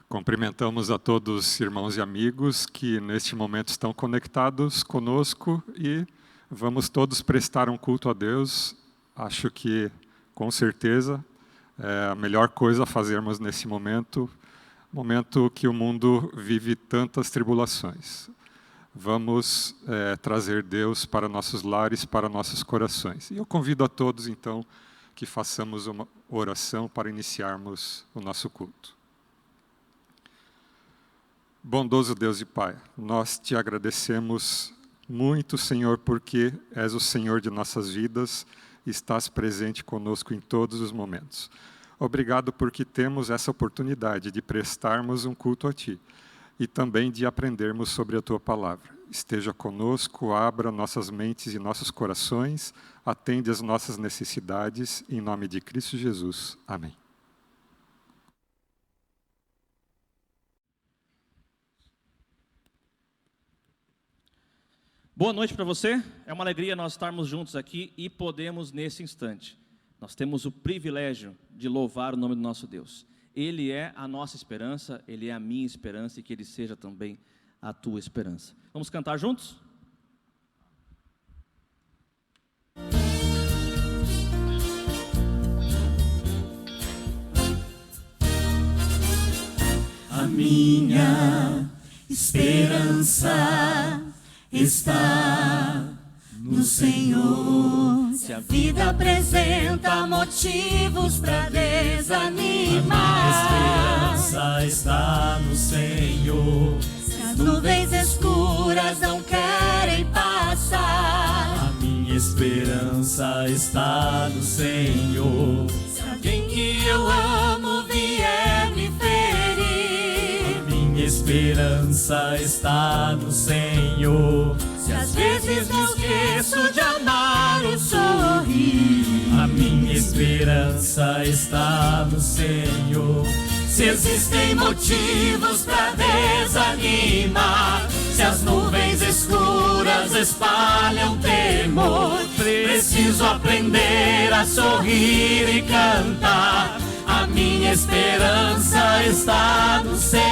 Cumprimentamos a todos, irmãos e amigos, que neste momento estão conectados conosco e vamos todos prestar um culto a Deus. Acho que, com certeza, é a melhor coisa a fazermos nesse momento que o mundo vive tantas tribulações. Vamos trazer Deus para nossos lares, para nossos corações. E eu convido a todos, então, que façamos uma oração para iniciarmos o nosso culto. Bondoso Deus e Pai, nós te agradecemos muito, Senhor, porque és o Senhor de nossas vidas e estás presente conosco em todos os momentos. Obrigado porque temos essa oportunidade de prestarmos um culto a Ti e também de aprendermos sobre a Tua Palavra. Esteja conosco, abra nossas mentes e nossos corações, atende às nossas necessidades, em nome de Cristo Jesus. Amém. Boa noite para você, é uma alegria nós estarmos juntos aqui e podemos nesse instante. Nós temos o privilégio de louvar o nome do nosso Deus. Ele é a nossa esperança, Ele é a minha esperança e que Ele seja também a tua esperança. Vamos cantar juntos? A minha esperança está no Senhor. Se a vida apresenta motivos para desanimar, a minha esperança está no Senhor. Se as nuvens escuras não querem passar, A minha esperança está no Senhor. se alguém que eu amo vier me ferir, A minha esperança está no Senhor. se às vezes não esqueço de amar o sorrir, A minha esperança está no Senhor. se existem motivos para desanimar, se as nuvens escuras espalham temor, preciso aprender a sorrir e cantar. A minha esperança está no Senhor.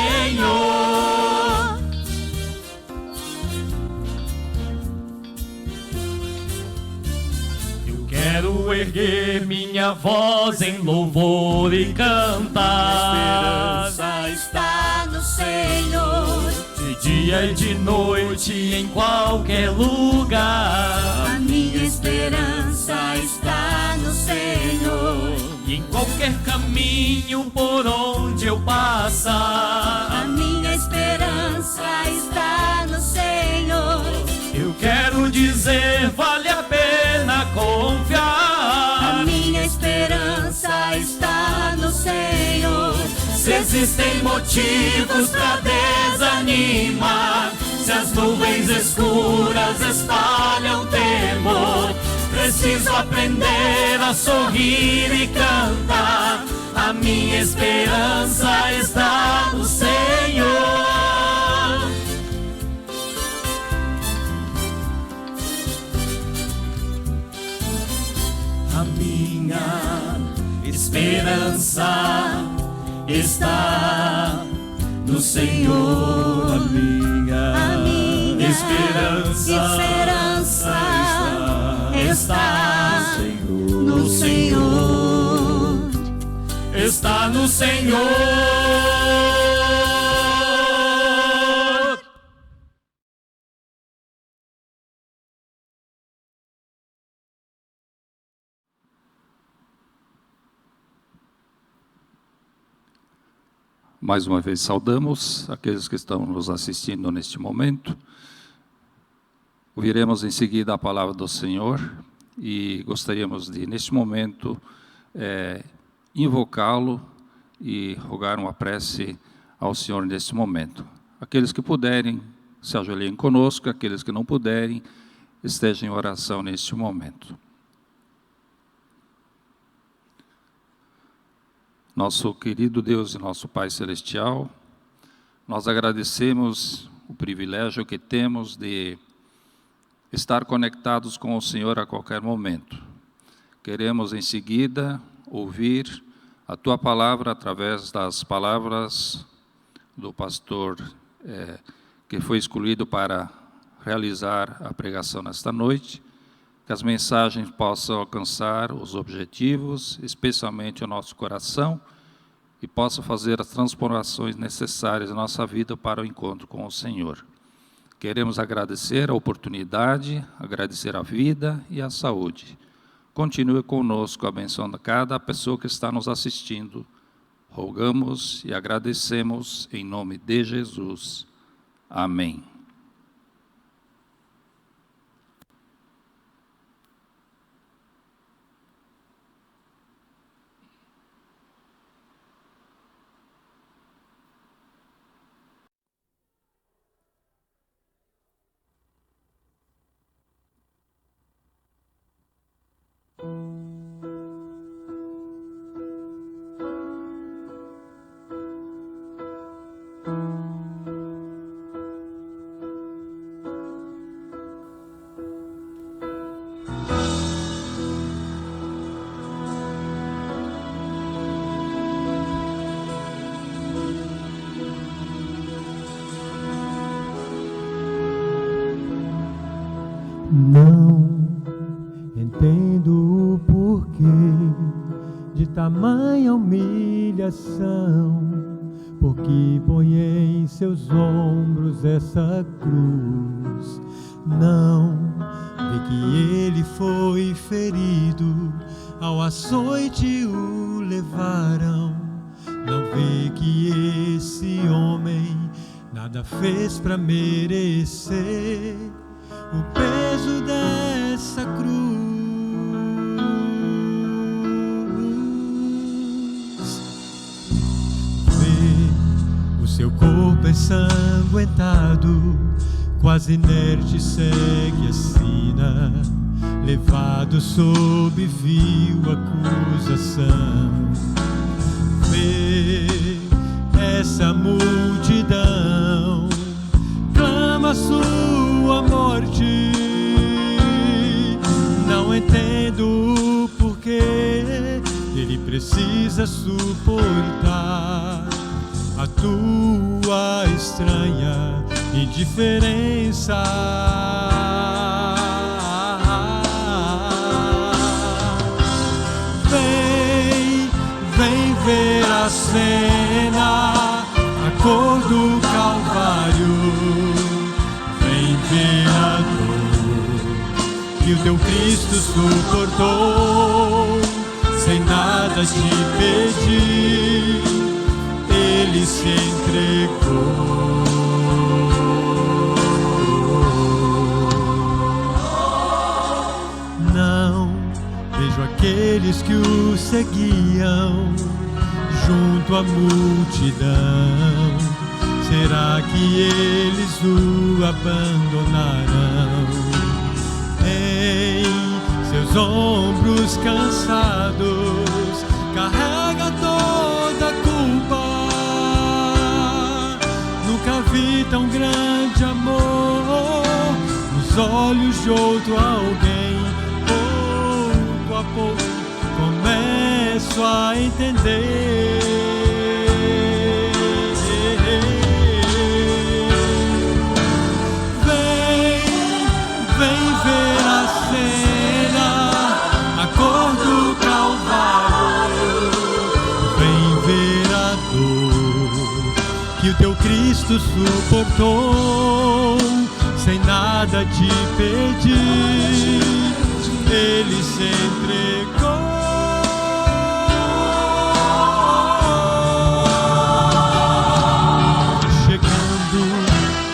Eu quero erguer minha voz em louvor e cantar. Esperança está no Senhor. De dia e de noite, em qualquer lugar. A minha esperança está no Senhor. E em qualquer caminho por onde eu passar. A minha esperança está no Senhor. Eu quero dizer, vale a pena A confiar. minha esperança está no Senhor. Se existem motivos para desanimar, se as nuvens escuras espalham temor, preciso aprender a sorrir e cantar. A minha esperança está no Senhor. A minha esperança está no Senhor. A A minha esperança está no Senhor. está no Senhor. Mais uma vez saudamos aqueles que estão nos assistindo neste momento. Ouviremos em seguida a palavra do Senhor e gostaríamos de, neste momento, invocá-lo e rogar uma prece ao Senhor neste momento. Aqueles que puderem, se ajoelhem conosco, aqueles que não puderem, estejam em oração neste momento. Nosso querido Deus e nosso Pai Celestial, nós agradecemos o privilégio que temos de estar conectados com o Senhor a qualquer momento. Queremos em seguida ouvir a Tua Palavra através das palavras do pastor que foi escolhido para realizar a pregação nesta noite, que as mensagens possam alcançar os objetivos, especialmente o nosso coração, e possam fazer as transformações necessárias na nossa vida para o encontro com o Senhor. Queremos agradecer a oportunidade, agradecer a vida e a saúde. Continue conosco, abençoando cada pessoa que está nos assistindo. Rogamos e agradecemos em nome de Jesus. Amém. Não entendo o porquê de tamanha humilhação, porque põe em seus ombros essa cruz. Não vê que ele foi ferido, ao açoite o levaram. Não vê que esse homem nada fez para merecer o peso dessa cruz. Vê o seu corpo ensanguentado, quase inerte segue a sina, levado sob vil acusação. Vê essa multidão, clama sua morte. Não entendo o porquê ele precisa suportar a tua estranha indiferença. Vem ver a cena, a cor do Calvário. Vem ver a dor que o teu Cristo suportou, sem nada te pedir, ele se entregou. Não vejo aqueles que o seguiam junto à multidão. Será que eles o abandonarão? Em seus ombros cansados carrega toda a culpa. Nunca vi tão grande amor nos olhos de outro alguém. Pouco a pouco começo a entender. Vem ver a cena, a cor do Calvário. Vem ver a dor que o teu Cristo suportou, sem nada te pedir, ele se entregou.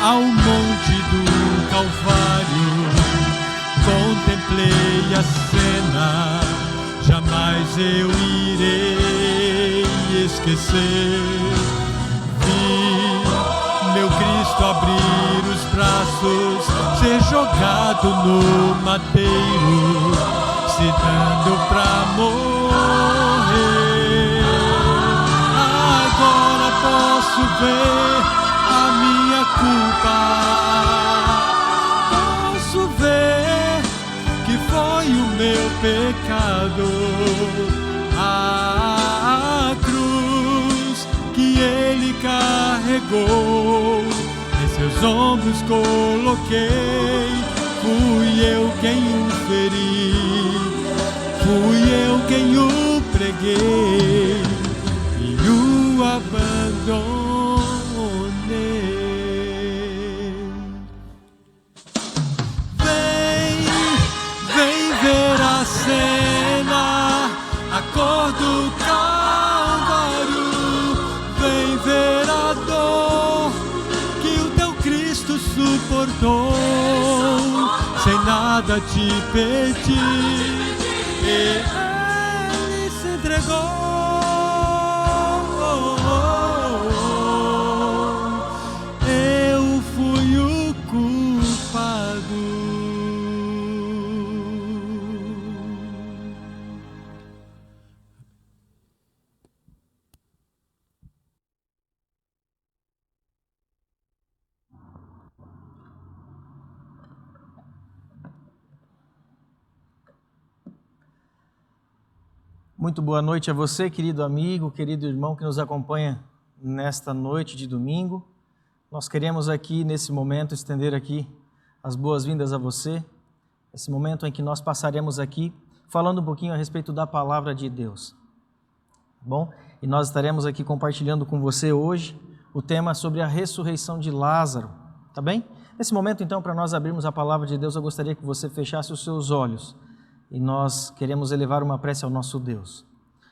Ao monte do Calvário, contemplei a cena, jamais eu irei esquecer. Vi meu Cristo abrir os braços, ser jogado no madeiro, se dando pra morrer. Agora posso ver a minha culpa, posso ver que foi o meu pecado. A cruz que Ele carregou, em seus ombros coloquei. Fui eu quem o feri, fui eu quem o preguei e o abandonei. Vem ver a cena, a cor do Calvário. Vem ver a dor que o teu Cristo suportou, sem nada te pedir, Ele se entregou. Eu fui o culpado. Muito boa noite a você, querido amigo, querido irmão que nos acompanha nesta noite de domingo. Nós queremos aqui, nesse momento, estender aqui as boas-vindas a você, esse momento em que nós passaremos aqui falando um pouquinho a respeito da palavra de Deus. Bom, e nós estaremos aqui compartilhando com você hoje o tema sobre a ressurreição de Lázaro, tá bem? Nesse momento, então, para nós abrirmos a palavra de Deus, eu gostaria que você fechasse os seus olhos. E nós queremos elevar uma prece ao nosso Deus.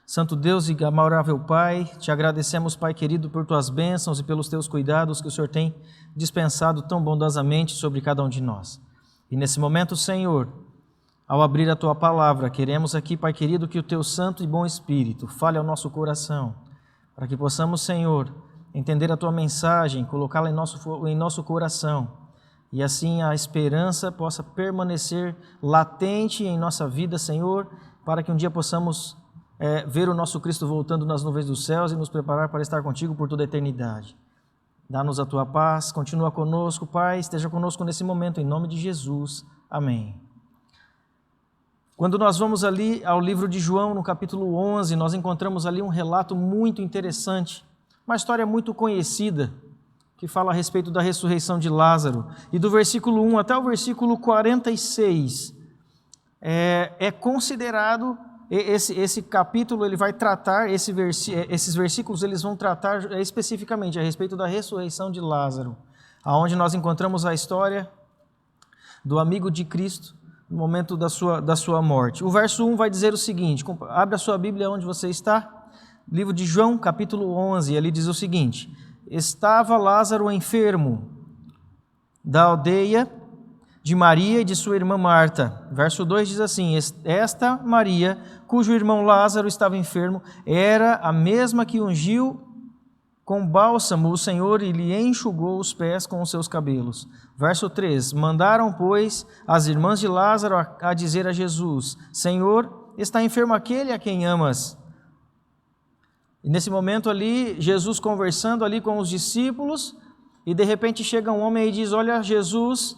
Santo Deus e amável Pai, te agradecemos, Pai querido, por tuas bênçãos e pelos teus cuidados que o Senhor tem dispensado tão bondosamente sobre cada um de nós. E nesse momento, Senhor, ao abrir a tua palavra, queremos aqui, Pai querido, que o teu santo e bom Espírito fale ao nosso coração, para que possamos, Senhor, entender a tua mensagem, colocá-la em nosso coração, e assim a esperança possa permanecer latente em nossa vida, Senhor, para que um dia possamos ver o nosso Cristo voltando nas nuvens dos céus e nos preparar para estar contigo por toda a eternidade. Dá-nos a tua paz, continua conosco, Pai, esteja conosco nesse momento, em nome de Jesus. Amém. Quando nós vamos ali ao livro de João, no capítulo 11, nós encontramos ali um relato muito interessante, uma história muito conhecida, que fala a respeito da ressurreição de Lázaro. E do versículo 1 até o versículo 46, é considerado, esse capítulo ele vai tratar, esses versículos eles vão tratar especificamente a respeito da ressurreição de Lázaro, aonde nós encontramos a história do amigo de Cristo no momento da sua morte. O verso 1 vai dizer o seguinte, abre a sua Bíblia onde você está, livro de João, capítulo 11, ali diz o seguinte: estava Lázaro enfermo, da aldeia de Maria e de sua irmã Marta. Verso 2 diz assim: esta Maria, cujo irmão Lázaro estava enfermo, era a mesma que ungiu com bálsamo o Senhor e lhe enxugou os pés com os seus cabelos. Verso 3: mandaram, pois, as irmãs de Lázaro a dizer a Jesus: Senhor, está enfermo aquele a quem amas. E nesse momento ali, Jesus conversando ali com os discípulos, e de repente chega um homem e diz: olha, Jesus,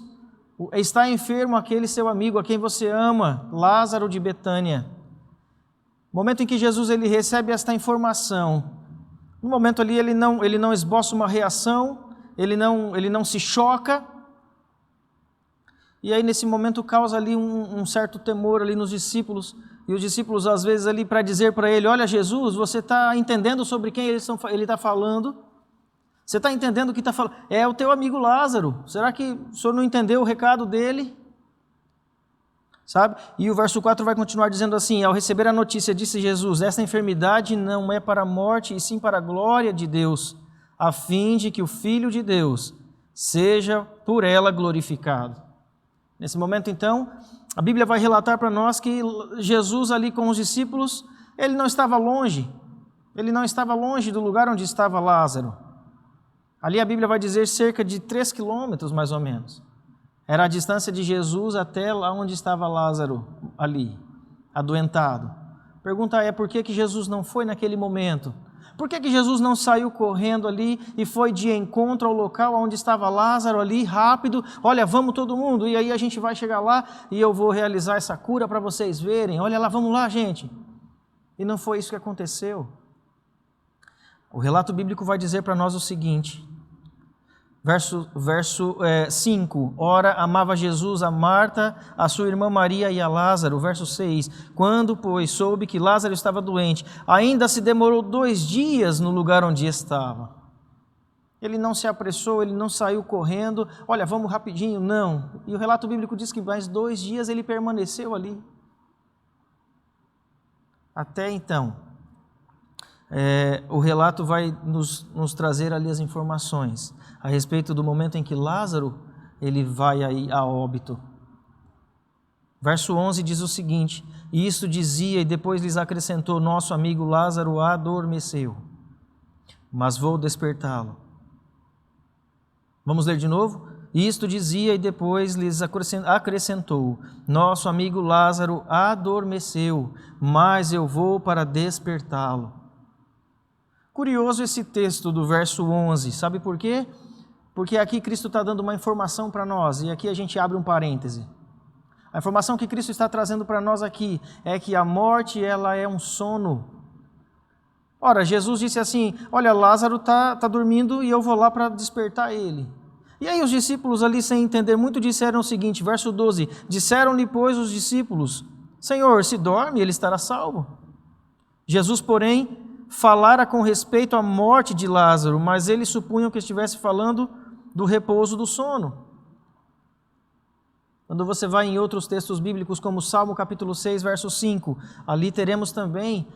está enfermo aquele seu amigo a quem você ama, Lázaro de Betânia. No momento em que Jesus ele recebe esta informação, no momento ali ele não esboça uma reação, ele não se choca, e aí nesse momento causa ali um certo temor ali nos discípulos, e os discípulos às vezes ali para dizer para ele: olha Jesus, você está entendendo sobre quem ele está falando? Você está entendendo o que está falando? É o teu amigo Lázaro, será que o senhor não entendeu o recado dele? Sabe? E o verso 4 vai continuar dizendo assim: ao receber a notícia, disse Jesus: esta enfermidade não é para a morte, e sim para a glória de Deus, a fim de que o Filho de Deus seja por ela glorificado. Nesse momento, então, a Bíblia vai relatar para nós que Jesus ali com os discípulos, ele não estava longe do lugar onde estava Lázaro. Ali a Bíblia vai dizer cerca de 3 quilômetros, mais ou menos. Era a distância de Jesus até lá onde estava Lázaro, ali, adoentado. A pergunta é: por que Jesus não foi naquele momento? Por que Jesus não saiu correndo ali e foi de encontro ao local onde estava Lázaro ali, rápido? Olha, vamos todo mundo, e aí a gente vai chegar lá e eu vou realizar essa cura para vocês verem. Olha lá, vamos lá, gente. E não foi isso que aconteceu. O relato bíblico vai dizer para nós o seguinte, verso 5, ora amava Jesus a Marta, a sua irmã Maria e a Lázaro. Verso 6, quando, pois, soube que Lázaro estava doente, ainda se demorou 2 dias no lugar onde estava. Ele não se apressou, ele não saiu correndo, olha, vamos rapidinho, não. E o relato bíblico diz que mais 2 dias ele permaneceu ali. Até então, o relato vai nos trazer ali as informações a respeito do momento em que Lázaro ele vai aí a óbito. Verso 11 diz o seguinte, e isto dizia e depois lhes acrescentou, nosso amigo Lázaro adormeceu, mas vou despertá-lo. Vamos ler de novo? Isto dizia e depois lhes acrescentou, nosso amigo Lázaro adormeceu, mas eu vou para despertá-lo. Curioso esse texto do verso 11, sabe por quê? Porque aqui Cristo está dando uma informação para nós, e aqui a gente abre um parêntese. A informação que Cristo está trazendo para nós aqui é que a morte ela é um sono. Ora, Jesus disse assim, olha, Lázaro está dormindo e eu vou lá para despertar ele. E aí os discípulos ali, sem entender muito, disseram o seguinte, verso 12, disseram-lhe, pois, os discípulos, Senhor, se dorme, ele estará salvo. Jesus, porém, falara com respeito à morte de Lázaro, mas eles supunham que estivesse falando do repouso do sono. Quando você vai em outros textos bíblicos, como Salmo capítulo 6, verso 5, ali teremos também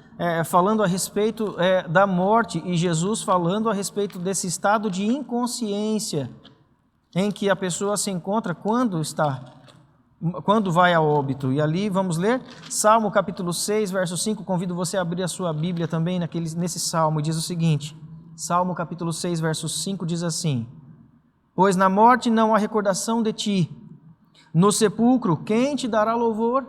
falando a respeito da morte, e Jesus falando a respeito desse estado de inconsciência em que a pessoa se encontra quando vai a óbito. E ali vamos ler Salmo capítulo 6, verso 5, convido você a abrir a sua Bíblia também nesse Salmo, e diz o seguinte, Salmo capítulo 6, verso 5 diz assim, pois na morte não há recordação de ti, no sepulcro quem te dará louvor?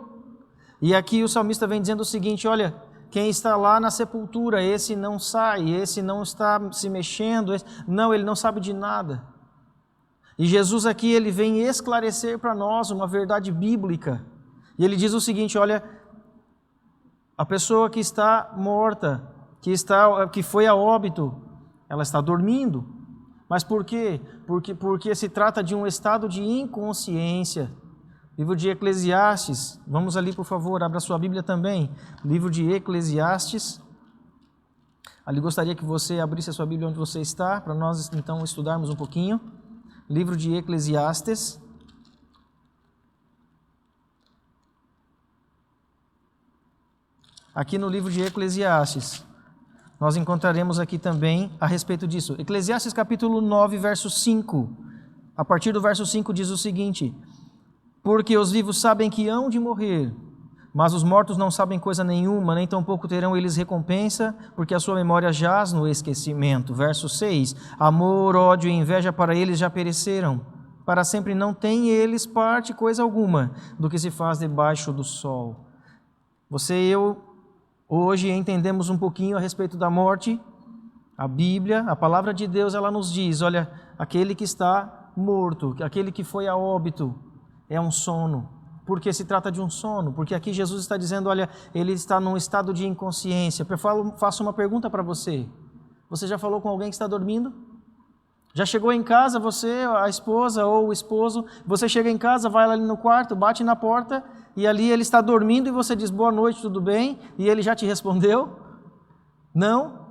E aqui o salmista vem dizendo o seguinte, olha, quem está lá na sepultura, esse não sai, esse não está se mexendo, ele não sabe de nada. E Jesus aqui, ele vem esclarecer para nós uma verdade bíblica. E ele diz o seguinte, olha, a pessoa que está morta, que foi a óbito, ela está dormindo. Mas por quê? Porque se trata de um estado de inconsciência. Livro de Eclesiastes, vamos ali por favor, abra sua Bíblia também. Livro de Eclesiastes. Ali gostaria que você abrisse a sua Bíblia onde você está, para nós então estudarmos um pouquinho. Livro de Eclesiastes. Aqui no livro de Eclesiastes, nós encontraremos aqui também a respeito disso. Eclesiastes capítulo 9, verso 5. A partir do verso 5 diz o seguinte, porque os vivos sabem que hão de morrer, mas os mortos não sabem coisa nenhuma, nem tampouco terão eles recompensa, porque a sua memória jaz no esquecimento. Verso 6, amor, ódio e inveja para eles já pereceram, para sempre não têm eles parte coisa alguma do que se faz debaixo do sol. Você e eu, hoje entendemos um pouquinho a respeito da morte. A Bíblia, a palavra de Deus, ela nos diz, olha, aquele que está morto, aquele que foi a óbito, é um sono. Porque se trata de um sono, porque aqui Jesus está dizendo, olha, ele está num estado de inconsciência. Eu faço uma pergunta para você. Você já falou com alguém que está dormindo? Já chegou em casa, você, a esposa ou o esposo, você chega em casa, vai ali no quarto, bate na porta, e ali ele está dormindo e você diz, boa noite, tudo bem? E ele já te respondeu? Não?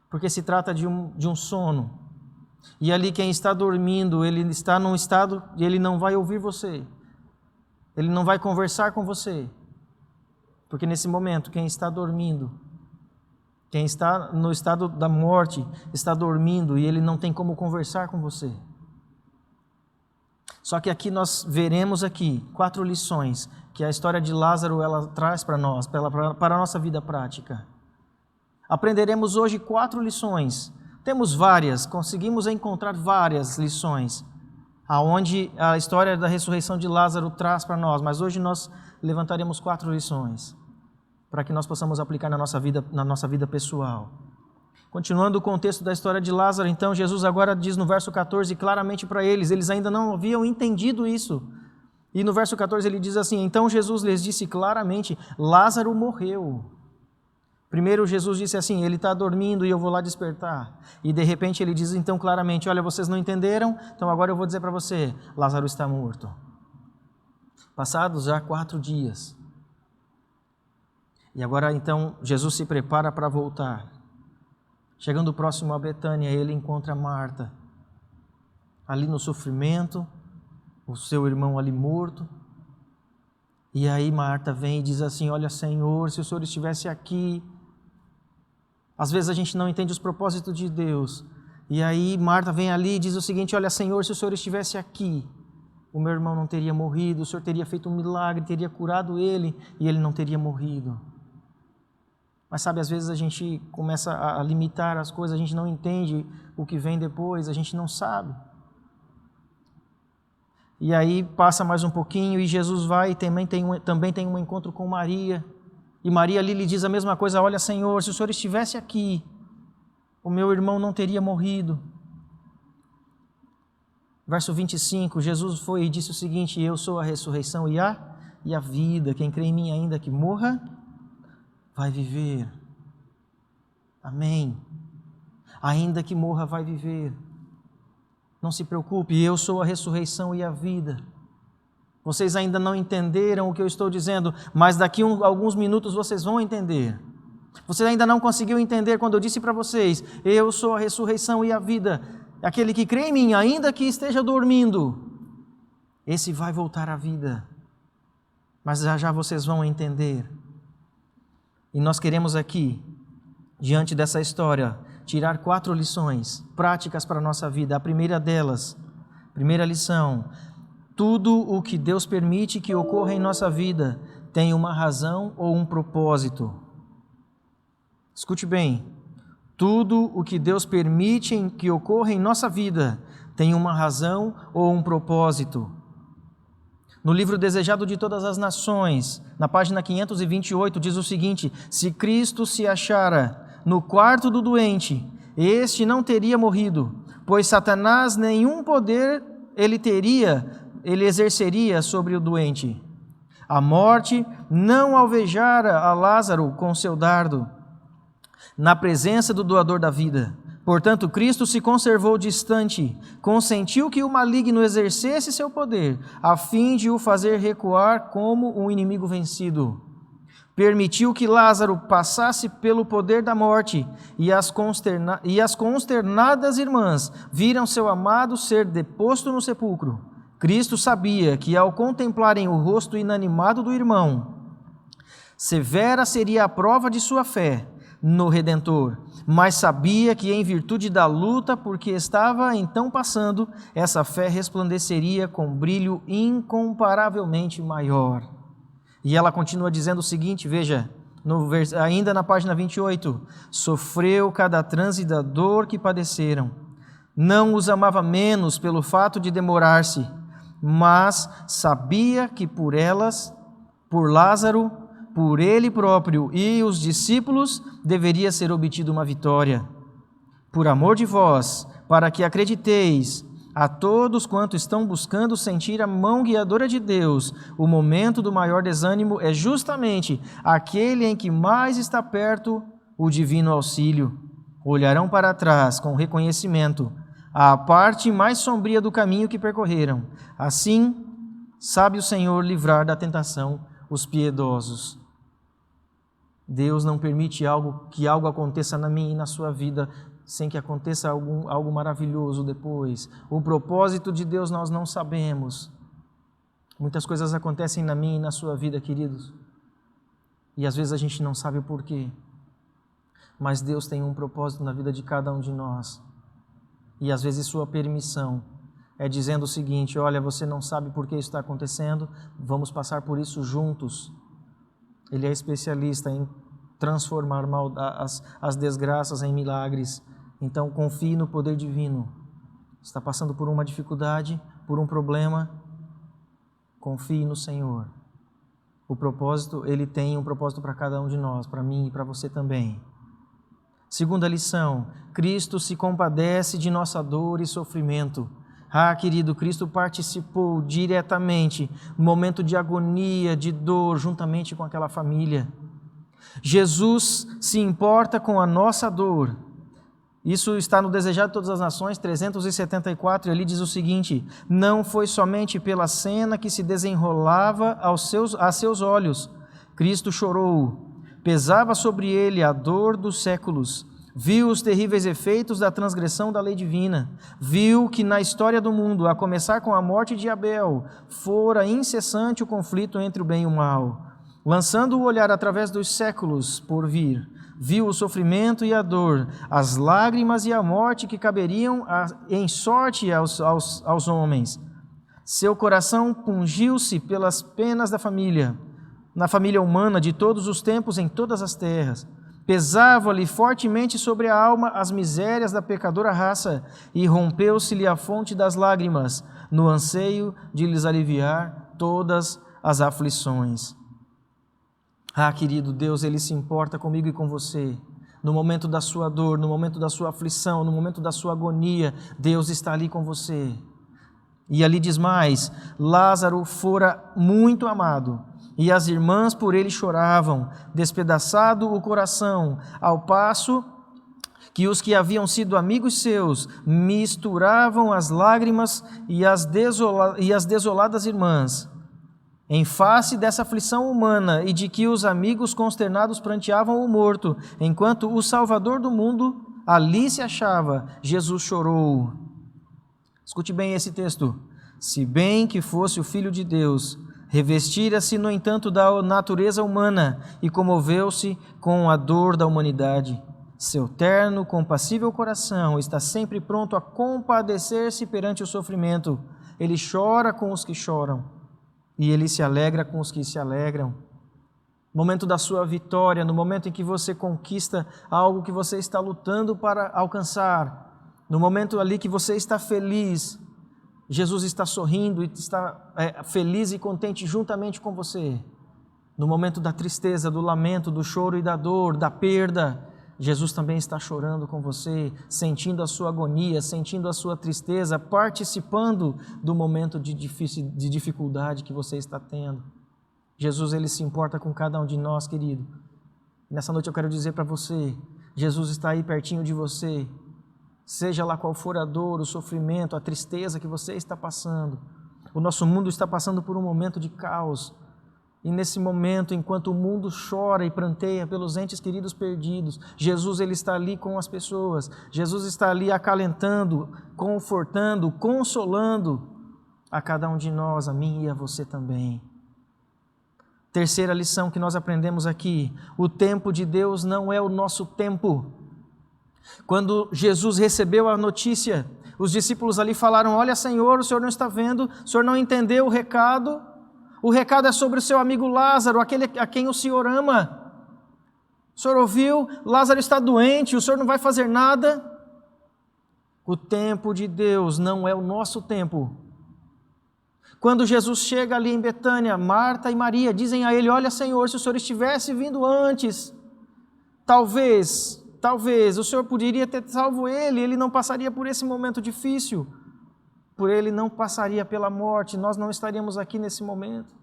Porque se trata de um sono. E ali quem está dormindo, ele está num estado, ele não vai ouvir você. Ele não vai conversar com você, porque nesse momento, quem está dormindo, quem está no estado da morte, está dormindo e ele não tem como conversar com você. Só que aqui nós veremos 4 lições que a história de Lázaro ela traz para nós, para a nossa vida prática. Aprenderemos hoje 4 lições. Temos várias, conseguimos encontrar várias lições aonde a história da ressurreição de Lázaro traz para nós, mas hoje nós levantaremos 4 lições para que nós possamos aplicar na nossa vida pessoal. Continuando o contexto da história de Lázaro, então Jesus agora diz no verso 14 claramente para eles ainda não haviam entendido isso. E no verso 14 ele diz assim, então Jesus lhes disse claramente, Lázaro morreu. Primeiro Jesus disse assim, ele está dormindo e eu vou lá despertar. E de repente ele diz então claramente, olha, vocês não entenderam? Então agora eu vou dizer para você, Lázaro está morto. Passados já 4 dias. E agora então Jesus se prepara para voltar. Chegando próximo a Betânia, ele encontra Marta, ali no sofrimento, o seu irmão ali morto. E aí Marta vem e diz assim, olha Senhor, se o Senhor estivesse aqui. Às vezes a gente não entende os propósitos de Deus. E aí Marta vem ali e diz o seguinte, olha Senhor, se o Senhor estivesse aqui, o meu irmão não teria morrido, o Senhor teria feito um milagre, teria curado ele e ele não teria morrido. Mas sabe, às vezes a gente começa a limitar as coisas, a gente não entende o que vem depois, a gente não sabe. E aí passa mais um pouquinho e Jesus vai e também tem um encontro com Maria. E Maria ali lhe diz a mesma coisa, olha Senhor, se o Senhor estivesse aqui, o meu irmão não teria morrido. Verso 25, Jesus foi e disse o seguinte, eu sou a ressurreição e a vida, quem crê em mim ainda que morra, vai viver. Amém. Ainda que morra, vai viver. Não se preocupe, eu sou a ressurreição e a vida. Vocês ainda não entenderam o que eu estou dizendo, mas daqui a alguns minutos vocês vão entender. Você ainda não conseguiu entender quando eu disse para vocês, eu sou a ressurreição e a vida. Aquele que crê em mim, ainda que esteja dormindo, esse vai voltar à vida. Mas já vocês vão entender. E nós queremos aqui, diante dessa história, tirar 4 lições práticas para a nossa vida. A primeira delas, primeira lição, tudo o que Deus permite que ocorra em nossa vida tem uma razão ou um propósito. Escute bem, tudo o que Deus permite que ocorra em nossa vida tem uma razão ou um propósito. No livro Desejado de Todas as Nações, na página 528, diz o seguinte, se Cristo se achara no quarto do doente, este não teria morrido, pois Satanás nenhum poder ele exerceria sobre o doente. A morte não alvejara a Lázaro com seu dardo, na presença do doador da vida. Portanto, Cristo se conservou distante, consentiu que o maligno exercesse seu poder, a fim de o fazer recuar como um inimigo vencido. Permitiu que Lázaro passasse pelo poder da morte, e as consternadas irmãs viram seu amado ser deposto no sepulcro. Cristo sabia que, ao contemplarem o rosto inanimado do irmão, severa seria a prova de sua fé no Redentor, mas sabia que, em virtude da luta por que estava então passando, essa fé resplandeceria com brilho incomparavelmente maior. E ela continua dizendo o seguinte, veja, ainda na página 28, sofreu cada transe da dor que padeceram, não os amava menos pelo fato de demorar-se, mas sabia que por Lázaro, por ele próprio e os discípulos, deveria ser obtida uma vitória. Por amor de vós, para que acrediteis, a todos quantos estão buscando sentir a mão guiadora de Deus, o momento do maior desânimo é justamente aquele em que mais está perto o divino auxílio. Olharão para trás com reconhecimento a parte mais sombria do caminho que percorreram. Assim, sabe o Senhor livrar da tentação os piedosos. Deus não permite que algo aconteça na minha e na sua vida sem que aconteça algo maravilhoso depois. O propósito de Deus nós não sabemos. Muitas coisas acontecem na minha e na sua vida, queridos. E às vezes a gente não sabe o porquê. Mas Deus tem um propósito na vida de cada um de nós. E às vezes sua permissão é dizendo o seguinte, olha, você não sabe por que isso está acontecendo, vamos passar por isso juntos. Ele é especialista em transformar as desgraças em milagres. Então confie no poder divino. Está passando por uma dificuldade, por um problema, confie no Senhor. O propósito, Ele tem um propósito para cada um de nós, para mim e para você também. Segunda lição, Cristo se compadece de nossa dor e sofrimento. Querido, Cristo participou diretamente no momento de agonia, de dor, juntamente com aquela família. Jesus se importa com a nossa dor. Isso está no Desejado de Todas as Nações, 374, e ali diz o seguinte: não foi somente pela cena que se desenrolava a seus olhos. Cristo chorou, pesava sobre ele a dor dos séculos, viu os terríveis efeitos da transgressão da lei divina, viu que na história do mundo, a começar com a morte de Abel, fora incessante o conflito entre o bem e o mal. Lançando o olhar através dos séculos por vir, viu o sofrimento e a dor, as lágrimas e a morte que caberiam em sorte aos homens. Seu coração pungiu-se pelas penas da família, na família humana de todos os tempos, em todas as terras. Pesava-lhe fortemente sobre a alma as misérias da pecadora raça, e rompeu-se-lhe a fonte das lágrimas, no anseio de lhes aliviar todas as aflições. Ah, querido Deus, Ele se importa comigo e com você. No momento da sua dor, no momento da sua aflição, no momento da sua agonia, Deus está ali com você. E ali diz mais: Lázaro fora muito amado, e as irmãs por ele choravam, despedaçado o coração, ao passo que os que haviam sido amigos seus misturavam as lágrimas e as desoladas irmãs. Em face dessa aflição humana e de que os amigos consternados pranteavam o morto, enquanto o Salvador do mundo ali se achava, Jesus chorou. Escute bem esse texto. Se bem que fosse o Filho de Deus, revestira-se, no entanto, da natureza humana e comoveu-se com a dor da humanidade. Seu terno, compassível coração está sempre pronto a compadecer-se perante o sofrimento. Ele chora com os que choram e ele se alegra com os que se alegram. No momento da sua vitória, no momento em que você conquista algo que você está lutando para alcançar, no momento ali que você está feliz, Jesus está sorrindo e está feliz e contente juntamente com você. No momento da tristeza, do lamento, do choro e da dor, da perda, Jesus também está chorando com você, sentindo a sua agonia, sentindo a sua tristeza, participando do momento de dificuldade que você está tendo. Jesus, Ele se importa com cada um de nós, querido. Nessa noite eu quero dizer para você, Jesus está aí pertinho de você. Seja lá qual for a dor, o sofrimento, a tristeza que você está passando. O nosso mundo está passando por um momento de caos. E nesse momento, enquanto o mundo chora e pranteia pelos entes queridos perdidos, Jesus, Ele está ali com as pessoas. Jesus está ali acalentando, confortando, consolando a cada um de nós, a mim e a você também. Terceira lição que nós aprendemos aqui: o tempo de Deus não é o nosso tempo. Quando Jesus recebeu a notícia, os discípulos ali falaram: olha, Senhor, o Senhor não está vendo, o Senhor não entendeu o recado. O recado é sobre o seu amigo Lázaro, aquele a quem o Senhor ama. O Senhor ouviu? Lázaro está doente, o Senhor não vai fazer nada. O tempo de Deus não é o nosso tempo. Quando Jesus chega ali em Betânia, Marta e Maria dizem a Ele: olha, Senhor, se o Senhor estivesse vindo antes, talvez o Senhor poderia ter salvo ele não passaria por esse momento difícil. Por ele não passaria pela morte, nós não estaríamos aqui nesse momento.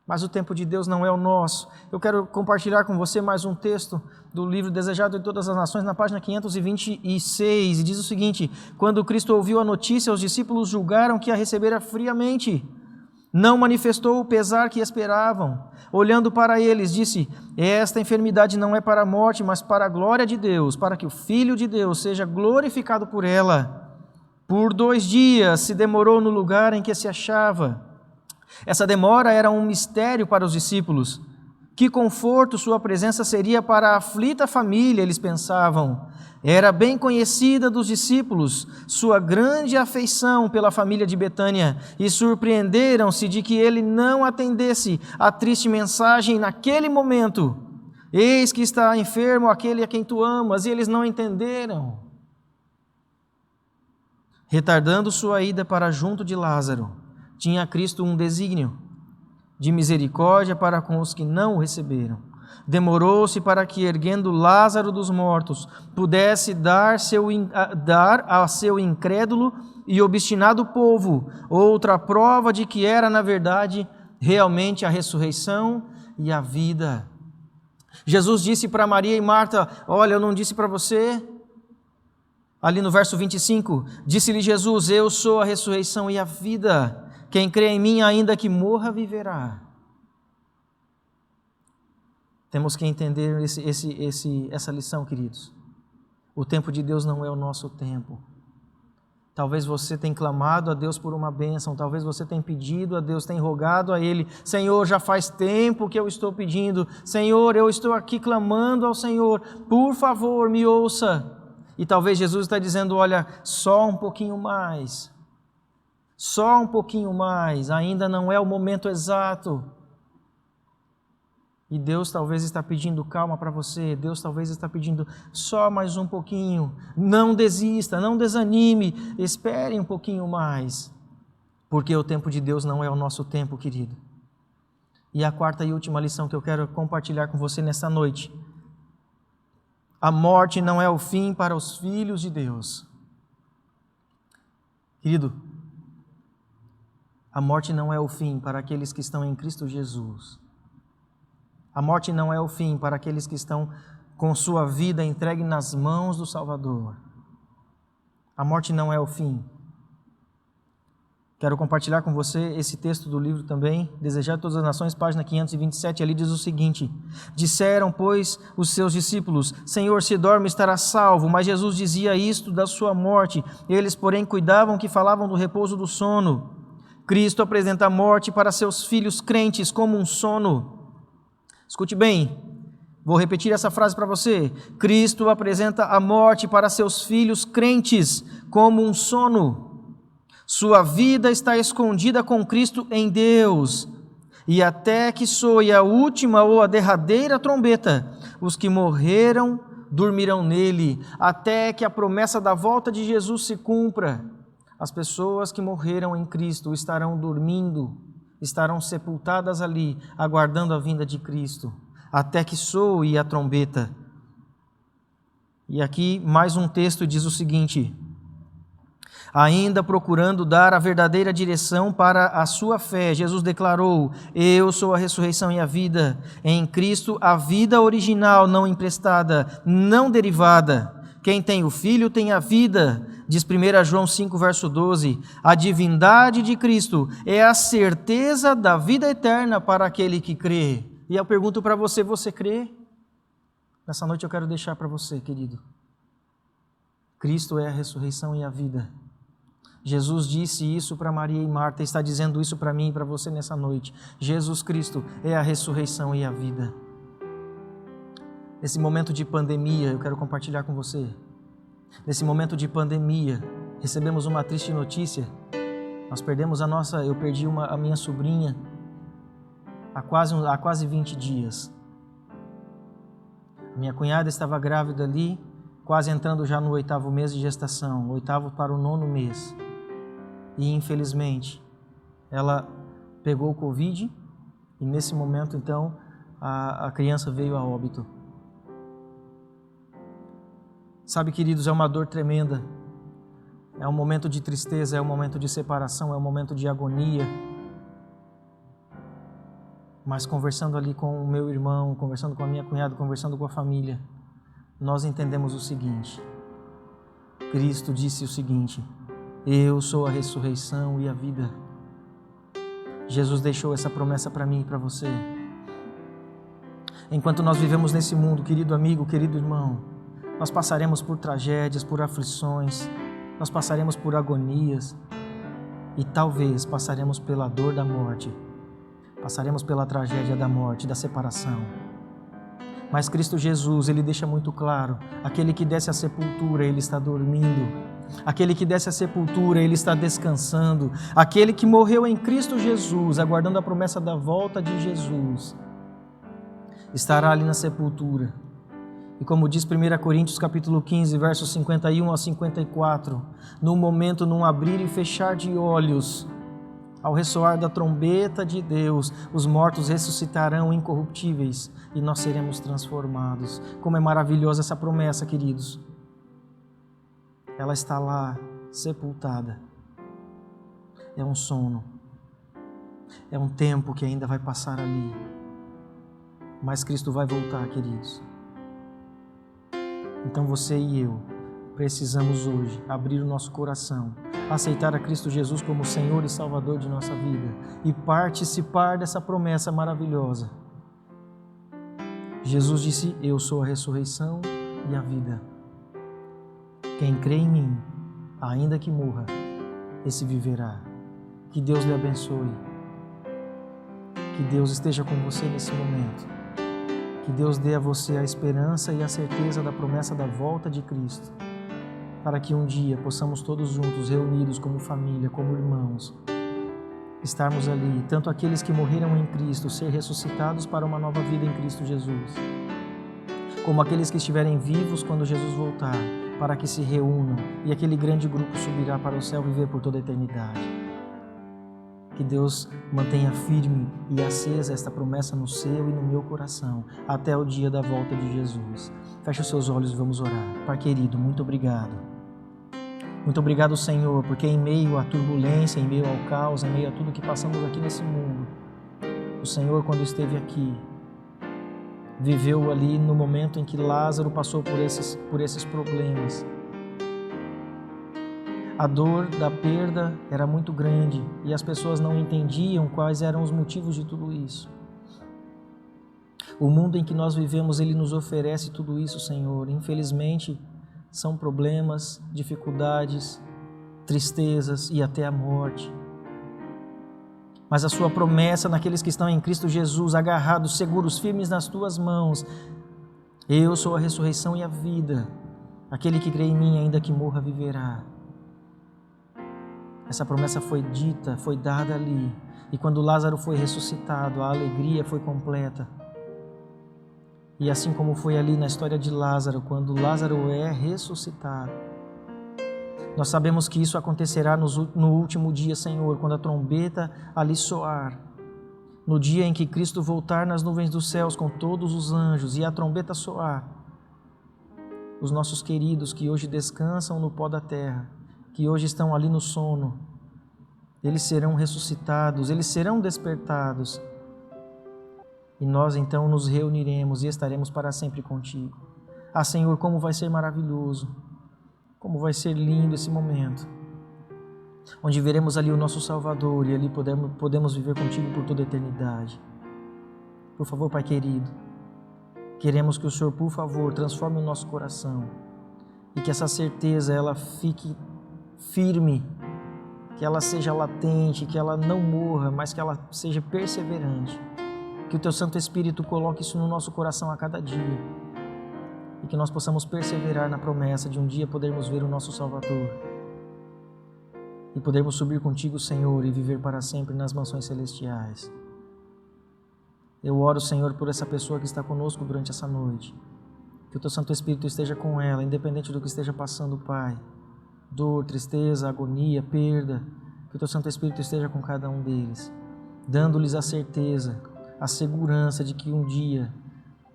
Mas o tempo de Deus não é o nosso. Eu quero compartilhar com você mais um texto do livro Desejado de Todas as Nações, na página 526, e diz o seguinte: quando Cristo ouviu a notícia, os discípulos julgaram que a recebera friamente. Não manifestou o pesar que esperavam. Olhando para eles, disse: esta enfermidade não é para a morte, mas para a glória de Deus, para que o Filho de Deus seja glorificado por ela. Por 2 dias se demorou no lugar em que se achava. Essa demora era um mistério para os discípulos. Que conforto sua presença seria para a aflita família, eles pensavam. Era bem conhecida dos discípulos sua grande afeição pela família de Betânia, e surpreenderam-se de que ele não atendesse à triste mensagem naquele momento. Eis que está enfermo aquele a quem tu amas, e eles não entenderam. Retardando sua ida para junto de Lázaro, tinha Cristo um desígnio de misericórdia para com os que não o receberam. Demorou-se para que, erguendo Lázaro dos mortos, pudesse dar a seu incrédulo e obstinado povo outra prova de que era, na verdade, realmente a ressurreição e a vida. Jesus disse para Maria e Marta: olha, eu não disse para você? Ali no verso 25, disse-lhe Jesus: eu sou a ressurreição e a vida. Quem crê em mim, ainda que morra, viverá. Temos que entender essa lição, queridos. O tempo de Deus não é o nosso tempo. Talvez você tenha clamado a Deus por uma bênção, talvez você tenha pedido a Deus, tenha rogado a Ele: Senhor, já faz tempo que eu estou pedindo, Senhor, eu estou aqui clamando ao Senhor, por favor, me ouça. E talvez Jesus está dizendo: olha, só um pouquinho mais, ainda não é o momento exato. E Deus talvez está pedindo calma para você, Deus talvez está pedindo só mais um pouquinho. Não desista, não desanime, espere um pouquinho mais, porque o tempo de Deus não é o nosso tempo, querido. E a quarta e última lição que eu quero compartilhar com você nessa noite: a morte não é o fim para os filhos de Deus. Querido, a morte não é o fim para aqueles que estão em Cristo Jesus. A morte não é o fim para aqueles que estão com sua vida entregue nas mãos do Salvador. A morte não é o fim. Quero compartilhar com você esse texto do livro também, Desejar Todas as Nações, página 527, ali diz o seguinte: disseram, pois, os seus discípulos: Senhor, se dorme, estará salvo. Mas Jesus dizia isto da sua morte. Eles, porém, cuidavam que falavam do repouso do sono. Cristo apresenta a morte para seus filhos crentes como um sono. Escute bem, vou repetir essa frase para você. Cristo apresenta a morte para seus filhos crentes como um sono. Sua vida está escondida com Cristo em Deus. E até que soe a última ou a derradeira trombeta, os que morreram dormirão nele, até que a promessa da volta de Jesus se cumpra. As pessoas que morreram em Cristo estarão dormindo, estarão sepultadas ali, aguardando a vinda de Cristo, até que soe a trombeta. E aqui mais um texto diz o seguinte: ainda procurando dar a verdadeira direção para a sua fé, Jesus declarou: eu sou a ressurreição e a vida. Em Cristo, a vida original, não emprestada, não derivada. Quem tem o Filho tem a vida, diz 1 João 5, verso 12. A divindade de Cristo é a certeza da vida eterna para aquele que crê. E eu pergunto para você: você crê? Nessa noite eu quero deixar para você, querido: Cristo é a ressurreição e a vida. Jesus disse isso para Maria e Marta, está dizendo isso para mim e para você nessa noite. Jesus Cristo é a ressurreição e a vida. Nesse momento de pandemia, eu quero compartilhar com você. Nesse momento de pandemia, recebemos uma triste notícia. Eu perdi a minha sobrinha há quase 20 dias. Minha cunhada estava grávida ali, quase entrando já no 8º mês de gestação, 8º para o 9º mês. E infelizmente, ela pegou o Covid e nesse momento então a criança veio a óbito. Sabe, queridos, é uma dor tremenda, é um momento de tristeza, é um momento de separação, é um momento de agonia. Mas conversando ali com o meu irmão, conversando com a minha cunhada, conversando com a família, nós entendemos o seguinte: Cristo disse o seguinte: eu sou a ressurreição e a vida. Jesus deixou essa promessa para mim e para você. Enquanto nós vivemos nesse mundo, querido amigo, querido irmão, nós passaremos por tragédias, por aflições, nós passaremos por agonias e talvez passaremos pela dor da morte, passaremos pela tragédia da morte, da separação. Mas Cristo Jesus, Ele deixa muito claro: aquele que desce à sepultura, ele está dormindo. Aquele que desce à sepultura, ele está descansando. Aquele que morreu em Cristo Jesus, aguardando a promessa da volta de Jesus, estará ali na sepultura. E como diz 1 Coríntios capítulo 15, versos 51 a 54, no momento, num abrir e fechar de olhos, ao ressoar da trombeta de Deus, os mortos ressuscitarão incorruptíveis e nós seremos transformados. Como é maravilhosa essa promessa, queridos. Ela está lá, sepultada. É um sono. É um tempo que ainda vai passar ali. mas Cristo vai voltar, queridos. Então você e eu precisamos hoje abrir o nosso coração, aceitar a Cristo Jesus como Senhor e Salvador de nossa vida e participar dessa promessa maravilhosa. Jesus disse: eu sou a ressurreição e a vida. Quem crê em mim, ainda que morra, esse viverá. Que Deus lhe abençoe. Que Deus esteja com você nesse momento. Que Deus dê a você a esperança e a certeza da promessa da volta de Cristo, para que um dia possamos todos juntos, reunidos como família, como irmãos, estarmos ali, tanto aqueles que morreram em Cristo, ser ressuscitados para uma nova vida em Cristo Jesus, como aqueles que estiverem vivos quando Jesus voltar, para que se reúnam e aquele grande grupo subirá para o céu viver por toda a eternidade. Que Deus mantenha firme e acesa esta promessa no seu e no meu coração, até o dia da volta de Jesus. Feche os seus olhos e vamos orar. Pai querido, muito obrigado. Muito obrigado, Senhor, porque em meio à turbulência, em meio ao caos, em meio a tudo que passamos aqui nesse mundo, o Senhor, quando esteve aqui, viveu ali no momento em que Lázaro passou por esses problemas. A dor da perda era muito grande e as pessoas não entendiam quais eram os motivos de tudo isso. O mundo em que nós vivemos, ele nos oferece tudo isso, Senhor. Infelizmente, são problemas, dificuldades, tristezas e até a morte. Mas a sua promessa naqueles que estão em Cristo Jesus, agarrados, seguros, firmes nas tuas mãos: eu sou a ressurreição e a vida. Aquele que crê em mim, ainda que morra, viverá. Essa promessa foi dita, foi dada ali. E quando Lázaro foi ressuscitado, a alegria foi completa. E assim como foi ali na história de Lázaro, quando Lázaro é ressuscitado, nós sabemos que isso acontecerá no último dia, Senhor, quando a trombeta ali soar. No dia em que Cristo voltar nas nuvens dos céus com todos os anjos e a trombeta soar, os nossos queridos que hoje descansam no pó da terra, que hoje estão ali no sono, eles serão ressuscitados, eles serão despertados. E nós então nos reuniremos e estaremos para sempre contigo. Ah, Senhor, como vai ser maravilhoso, como vai ser lindo esse momento, onde veremos ali o nosso Salvador e ali podemos viver contigo por toda a eternidade. Por favor, Pai querido, queremos que o Senhor, por favor, transforme o nosso coração e que essa certeza ela fique firme, que ela seja latente, que ela não morra, mas que ela seja perseverante. Que o Teu Santo Espírito coloque isso no nosso coração a cada dia e que nós possamos perseverar na promessa de um dia podermos ver o nosso Salvador e podermos subir contigo, Senhor, e viver para sempre nas mansões celestiais. Eu oro, Senhor, por essa pessoa que está conosco durante essa noite. Que o Teu Santo Espírito esteja com ela, independente do que esteja passando, Pai. Dor, tristeza, agonia, perda, que o Teu Santo Espírito esteja com cada um deles, dando-lhes a certeza, a segurança de que um dia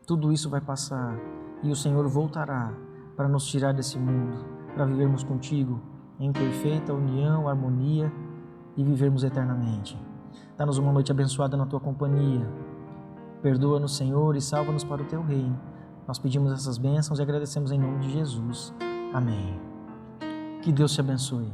tudo isso vai passar e o Senhor voltará para nos tirar desse mundo, para vivermos contigo em perfeita união, harmonia e vivermos eternamente. Dá-nos uma noite abençoada na Tua companhia. Perdoa-nos, Senhor, e salva-nos para o Teu reino. Nós pedimos essas bênçãos e agradecemos em nome de Jesus. Amém. Que Deus te abençoe.